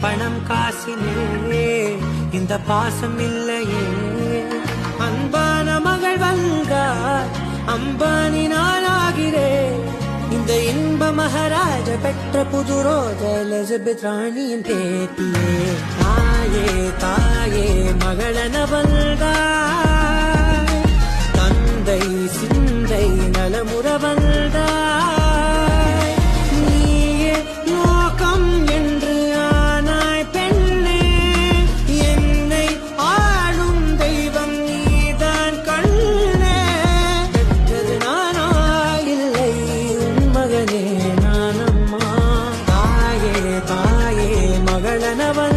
பணம் காசிலே இந்த பாசம் இல்லையே. அன்பான மகள் வந்தார், அம்பானி நானாகிறேன். இந்த இன்ப மகாராஜ பெற்ற புது ரோஜ எலிசபெத் ராணியின் பேத்தியே. தாயே தாயே மகளன வந்தார், தந்தை சிந்தை நலமுற வந்தாய். நீயே லோகம் என்று ஆனாய் பெண்ணே, என்னை ஆளும் தெய்வம் நீதான் கண்ணே. பெற்றது நானா இல்லை உன் மகனே நானம்மா. தாயே தாயே மகளனவன்